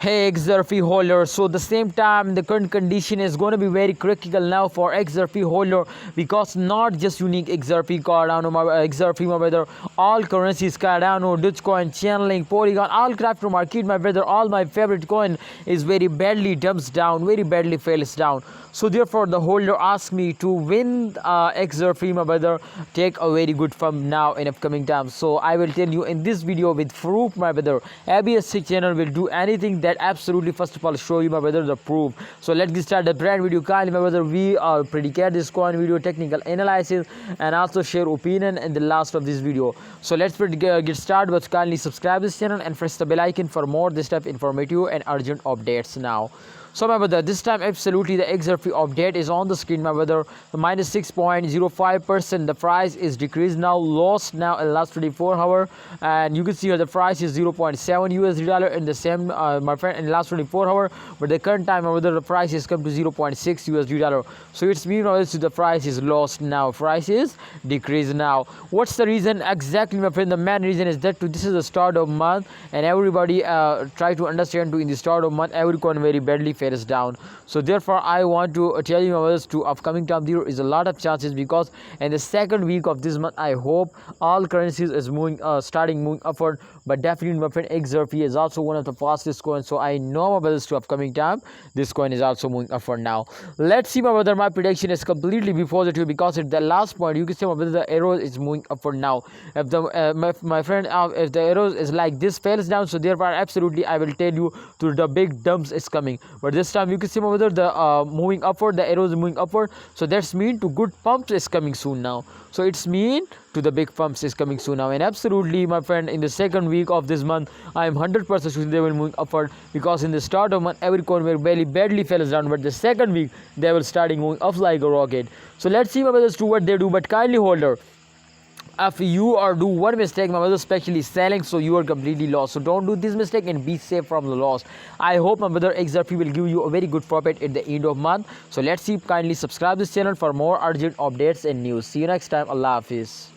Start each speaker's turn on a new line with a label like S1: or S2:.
S1: Hey XRP holder, so the same time the current condition is going to be very critical now for XRP holder, because not just unique XRP Cardano, XRP my brother, all currencies Cardano, Dogecoin, Chainlink, Polygon, all crypto market my brother, all my favorite coin is very badly dumps down, very badly fails down. So therefore the holder asked me to win XRP my brother, take a very good firm now in upcoming times. So I will tell you in this video with proof my brother. ABS6 channel will do anything that absolutely first of all show you my brother the proof. So let's get started the brand video. Kindly my brother, we predicate this coin video, technical analysis, and also share opinion in the last of this video. So let's get started, but kindly subscribe this channel and press the bell icon for more this type informative and urgent updates now. So my brother, this time absolutely the XRP update is on the screen my brother. The minus 6.05%, the price is decreased now, lost now in last 24 hours, and you can see here the price is 0.7 USD dollar in the same my friend in last 24 hours, but the current time my brother the price is come to 0.6 USD dollar. So it's means the price is lost now, price is decreased now. What's the reason exactly my friend? The main reason is that this is the start of month, and everybody try to understand in the start of month every coin very badly fails down. So therefore I want to tell you my to upcoming time there is a lot of chances, because in the second week of this month I hope all currencies is moving starting moving upward, but definitely my friend XRP is also one of the fastest coins. So I know my brothers to upcoming time this coin is also moving upward now. Let's see my brother, my prediction is completely before the two, because at the last point you can see my brother the arrow is moving upward now. If the my friend if the arrow is like this fails down, so therefore absolutely I will tell you to the big dumps is coming. But this time you can see whether the moving upward, the arrows moving upward, so that's mean to good pumps is coming soon now. So it's mean to the big pumps is coming soon now, and absolutely my friend in the second week of this month I am 100% sure they will move upward, because in the start of month every coin will badly falls down, but the second week they will starting moving up like a rocket. So let's see my brothers to what they do, but kindly holder, if you are do one mistake my brother, especially selling, so you are completely lost. So don't do this mistake and be safe from the loss. I hope my brother XRP will give you a very good profit at the end of month. So let's see, kindly subscribe this channel for more urgent updates and news. See you next time. Allah Hafiz.